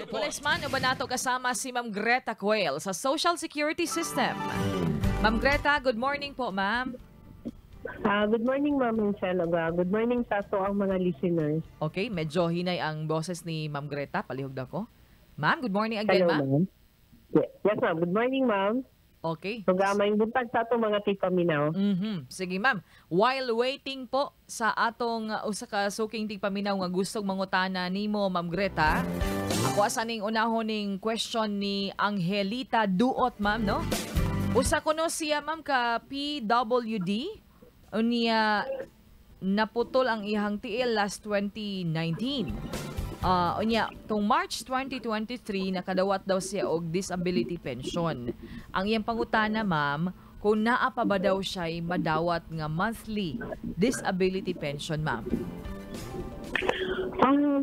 Policeman, uban nato kasama si Ma'am Greta Coel sa Social Security System. Ma'am Greta, good morning po, ma'am. Good morning, Ma'am Michelle. Good morning sa ato ang mga listeners. Okay, medyo hinay ang boses ni Ma'am Greta. Palihog na ko. Ma'am, good morning again, Hello, ma'am. ma'am. Yes, ma'am. Good morning, ma'am. Okay. May buntag sa ato mga tipaminaw. Sige, ma'am. While waiting po sa atong usa ka suking tigpaminaw nga gustong mangutana nimo, Ma'am Greta, ako asaning unahon ning question ni Angelita Duot, ma'am, no? Usa kuno siya, ma'am, ka PWD. Unya naputol ang ihang tiil last 2019. Unya, tong March 2023, nakadawat daw siya og disability pension. Ang iyang pangutana, ma'am, kung naa pa ba daw siya madawat nga monthly disability pension, ma'am?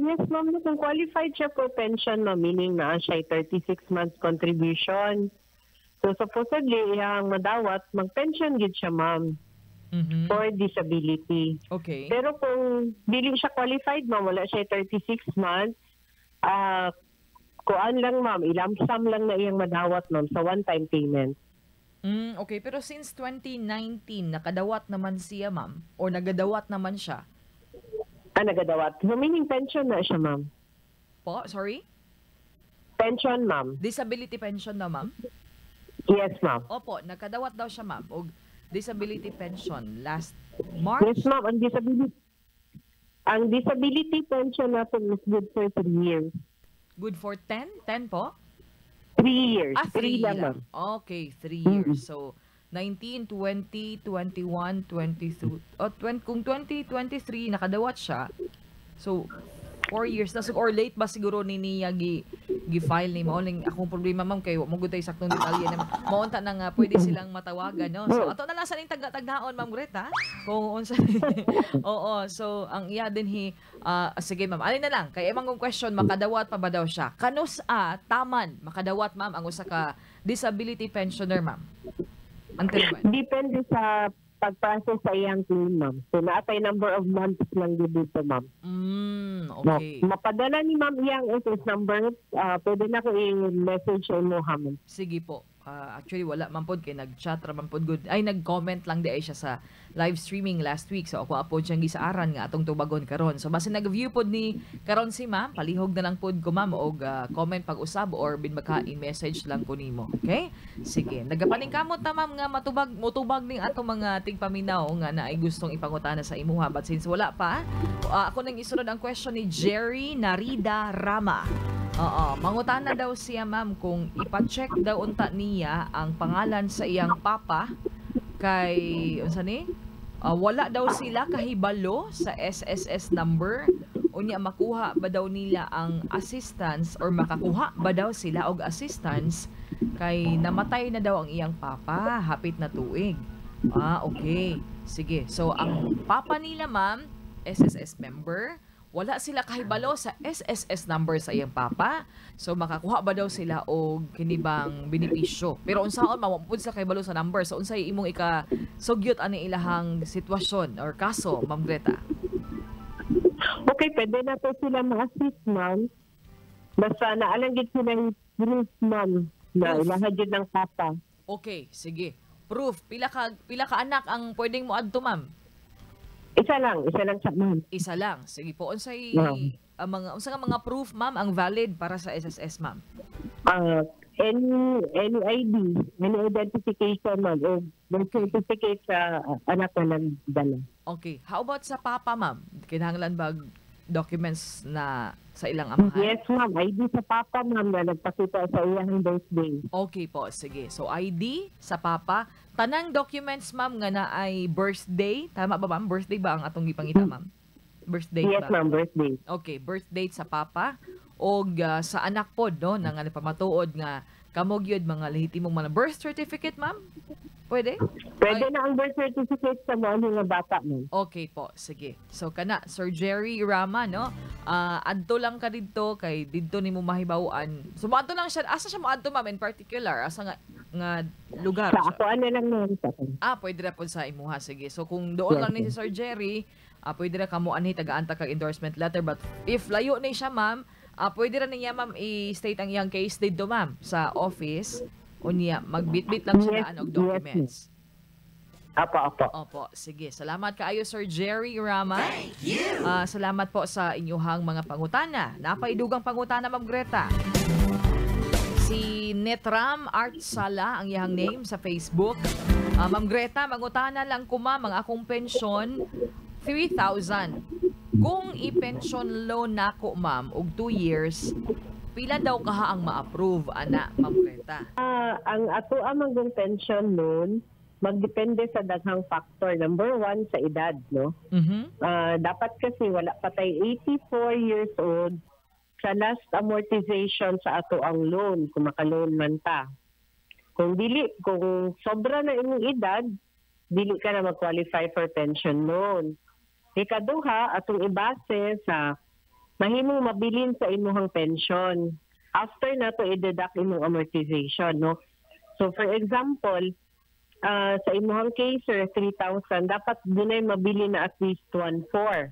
Yes, ma'am. Kung qualified siya for pension, ma'am, meaning na siya 36 months contribution. So, supposedly, yung madawat, mag-pension gid siya, ma'am, for disability. Okay. Pero kung dili siya qualified, ma'am, wala siya 36 months, kuan lang, ma'am, ilamsam lang na iyang madawat, ma'am, sa one-time payment. Okay, pero since 2019, nakadawat naman siya, ma'am? Or nagadawat naman siya? Nagadawat. So, meaning pension na siya, ma'am. Po, sorry? Pension, ma'am. Disability pension na, ma'am? Yes, ma'am. Opo, nakadawat daw siya, ma'am, og disability pension last March. Yes, ma'am. Ang disability pension natin is good for 3 years. Good for 10? 10 po? 3 years. 3 lang, lang. ma'am. Okay, 3 years. So, 19, 20, 21, 22. Kung 2023 nakadawat siya, so 4 years na. Or late ba siguro niya gi-file ni mo? Akong problema, ma'am, kayo mo gutay saktong detalye na maunta na nga pwede silang matawagan, no? So, ato na lang sa ning tagdaon, Ma'am Greta. Kung unsa. Oo, so ang iya din sige, ma'am. Alin na lang, kay imong question, makadawat pa ba daw siya? Kanus taman makadawat, ma'am, ang usa ka disability pensioner, ma'am? Until when? Depende sa pag-process sa iyang claim, ma'am. So, naatay number of months lang dito, ma'am. Okay. Mapadala ni ma'am iyang SS number. Pwede na ko i-message sa imo, ma'am. Sige po. Actually, wala man pod kay nag-chat ra man pod good. Ay, nag-comment lang di ay siya sa live streaming last week. So, ako apod siyang gisaaran nga atong tubagon karon. So, basta nag-view pod ni karon si ma'am, palihog na lang pod ko, ma'am, og comment pag-usab or bin maka-message lang ko nimo. Okay? Sige. Nagapaningkamot na, ma'am, nga motubag ning atong mga tigpaminaw nga na ay gustong ipangutana sa imuha. But since wala pa, ako nang isunod ang question ni Jerry Narida Rama. Mangutana daw siya, ma'am, kung ipa-check daw unta niya ang pangalan sa iyang papa kay unsa ni? Wala daw sila kahibalo sa SSS number. Unya makuha ba daw nila ang assistance or makakuha ba daw sila og assistance kay namatay na daw ang iyang papa hapit na tuig. Okay. Sige. So ang papa nila, ma'am, SSS member. Wala sila kahibalo sa SSS number sa iyang papa. So, makakuha ba daw sila o kinibang benepisyo? Pero unsaon mawapod sa kahibalo sa number? So, unsay imong ika-sugyot ani ilahang sitwasyon or kaso, Ma'am Greta? Okay, pwede na po sila ma-assist, ma'am. Basta naalangit sila yung proof, ma'am, na ilahagid ng papa. Okay, sige. Proof. Pila ka anak ang pwedeng mo adto, ma'am? Isa lang sa ma'am. Isa lang. Sige po. Unsay Yeah. mga proof, ma'am, ang valid para sa SSS, ma'am? Any ID, any identification, ma'am, o birth certificate sa anak na nagdala. Okay. How about sa papa, ma'am? Kinahanglan ba documents na sa ilang amahan? Yes, ma'am. ID sa papa, ma'am, na nagpakita sa iyang birthday. Okay po, sige. So, ID sa papa. Tanang documents, ma'am, nga na ay birthday. Tama ba, ma'am? Birthday ba ang atong gipangita, ma'am? Birthday Yes, ba? ma'am, birthday. Okay, birth date sa papa. O sa anak pod, no? Na nga pamatuod nga kamog yun, mga lehitimong mga birth certificate, ma'am? Pwede? Pwede na ang birth certificate sa mga bata, ma'am. Okay po, sige. So, Sir Jerry Rama, no? Adto lang ka dito, kay dito ni mo mahibawaan. So, maadto lang siya. Asa siya maadto, ma'am, in particular? Asa nga lugar Sa siya? ako, ano lang naman sa akin. Pwede na po sa imuha. Sige. So, kung doon lang ni si Sir Jerry, pwede na kamo anhi tagaan ta kag endorsement letter. But if layo na siya, ma'am, Pwede rin niya, ma'am, i-state ang iyang case dito, ma'am, sa office. O niya, magbitbit lang siya na og documents. Apo. Opo, sige. Salamat kaayo, Sir Jerry Rama. Salamat po sa inyuhang mga pangutana. Napaidugang pangutana, Ma'am Greta. Si Netram Art Sala ang iyang name sa Facebook. Ma'am Greta, mangutana lang ko, ma'am, ang akong pensyon, 3,000. Kung i-pension loan nako, ma'am, og 2 years, pila daw kaha ang ma-approve, ana, Ma'am Greta? Ang ato amang pension loan, magdepende sa daghang factor. Number 1, sa edad, no? Dapat kasi wala patay 84 years old sa last amortization sa ato ang loan, kung maka-loan man ta. Kung sobra na imong edad, dili ka na mag-qualify for pension loan. Ikaduha, atong ibase sa mahimong mabilin sa imuhang pension. After na to, i-deduct imong amortization, no? So, for example, sa imuhang case, sir, 3,000, dapat dunay mabili na at least 1,400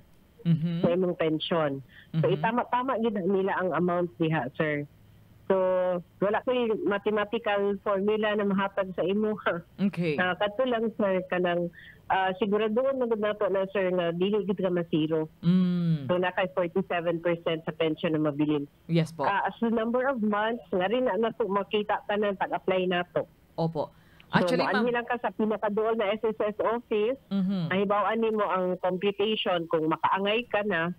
sa imong pension. So, itama-tama nila ang amount diha, sir. So, wala ko yung mathematical formula na mahatag sa imo. Okay. Kato lang, sir, kanang siguraduhan na nato na, sir, na dili gid ka masiro. So, nakay 47% sa pension na mabilin. Yes po. As the number of months, nga rin na to makita tanan pag-apply nato. Opo. Actually, Ma'am, lang ka sa pinakaduol na SSS office, mahibawaan nimo ang computation kung makaangay ka na.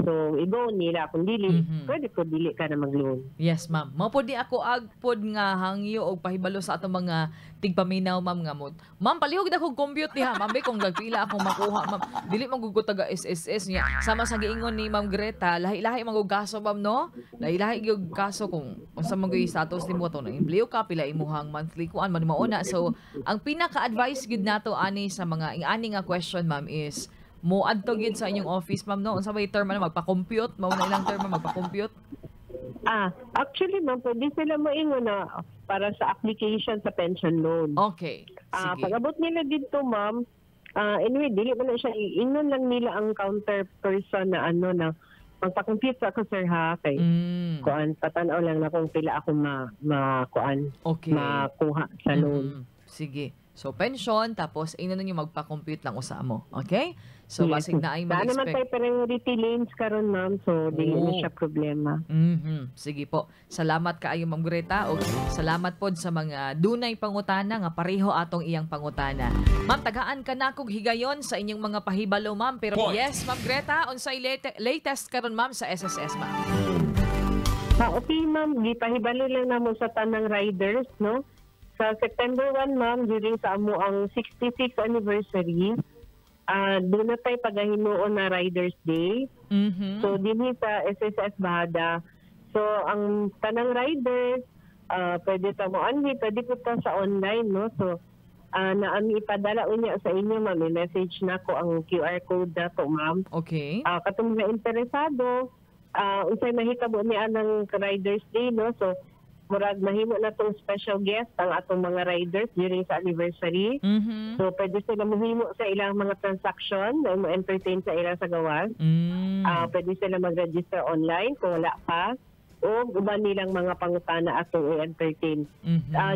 So, igo nila. Kung dili, pwede po dili ka na mag-loan. Yes, ma'am. Mao di ako agpod nga hangyo og pahibalo sa atong mga tigpaminaw, ma'am, nga mod. Ma'am, palihog na kog compute diha, ma'am, kung gagpila akong makuha, ma'am. Dili magugod taga SSS niya. Sama sa giingon ni Ma'am Greta, lahi-lahi magug kaso, ma'am, no? Lahi-lahi gyud kaso kung unsa man gyud status nimo to na empleo ka, pila imuhang monthly kuan man mauna. So, ang pinaka-advice gyud nato ani sa mga ani nga question, ma'am, is mo adto gid sa inyong office, ma'am, no? Unsa may term na magpa-compute? Mao na ilang term na magpa-compute? Actually, ma'am, pwede sila moingon na para sa application sa pension loan. Okay. Sige. Pag-abot nila dito, ma'am, anyway, dili man na siya, ingnon lang nila ang counter person na na magpa-compute sa ako, sir, ha? Kay, kuan, patanaw lang na kung pila ako makuha sa loan. Sige. So, pension, tapos ingnon ninyo magpa-compute lang usa mo. Okay? So, basig na ay mag-expect. naman tayo priority lanes karon, ma'am. So, dili na siya problema. Sige po. Salamat kaayo, Ma'am Greta. O salamat po sa mga dunay pangutana nga pareho atong iyang pangutana. Ma'am, tagaan ka na kog higayon sa inyong mga pahibalo, ma'am. Pero yes, Ma'am Greta, unsay latest karon, ma'am, sa SSS, ma'am? Okay, ma'am. Gipahibalo lang namo sa tanang riders, no? Sa September 1, ma'am, during sa amo ang 66th anniversary, doon na tayo paghahinuon na Riders Day. So, din sa SSS Bahada. So, ang tanang riders, pwede ta mo pwede po ta sa online, no? So, naami ipadala unya sa inyo, ma'am. I-message na ko ang QR code na to, ma'am. Okay. Katong mga interesado, unsay mahitabo niya ng Riders Day, no? So, murag mahimo na tong special guest ang atong mga riders during sa anniversary. So, pwede sila mahimo sa ilang mga transaction na mo-entertain sa ilang sa gawas. Pwede sila mag-register online kung wala pa. O uban nilang mga pangutana atong i-entertain.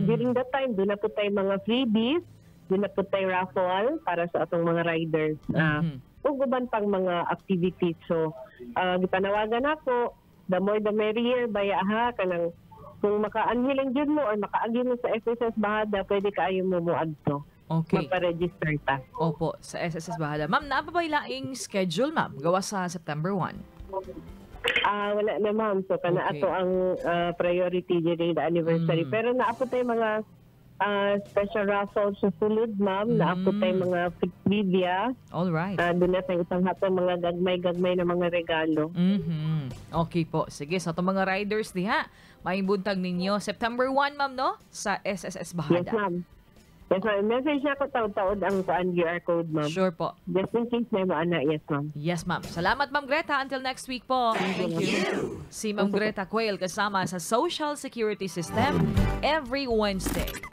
During that time, doon na po tayo mga freebies, doon na po tayo raffle para sa atong mga riders. O uban pang mga activities. So, gipanawagan ako, the more the merrier, baya ha, kanang kung maka-anhilang dyan mo or maka-agi mo sa SSS Bahada, pwede kaayo mo muadto. Okay. Magpa-register ta. Opo, sa SSS Bahada. Ma'am, naababay laing schedule, ma'am? Gawa sa September 1? Wala na, ma'am. So, kana ato ang priority during the anniversary. Pero naapo tayo mga special raffles sa sulod, ma'am. Naapo tayo mga trivia. Alright. Doon na tayo isang hatong mga gagmay-gagmay na mga regalo. Okay po. Sige, sa itong mga riders diha, may buntag ninyo. September 1, ma'am, no? Sa SSS Bahada. Yes, ma'am. Yes, ma'am. Message na ko taod-taod ang QR code, ma'am. Sure po. Just in case may maana. Yes, ma'am. Yes, ma'am. Salamat, Ma'am Greta. Until next week po. Thank you. Si Ma'am Greta Quayle kasama sa Social Security System every Wednesday.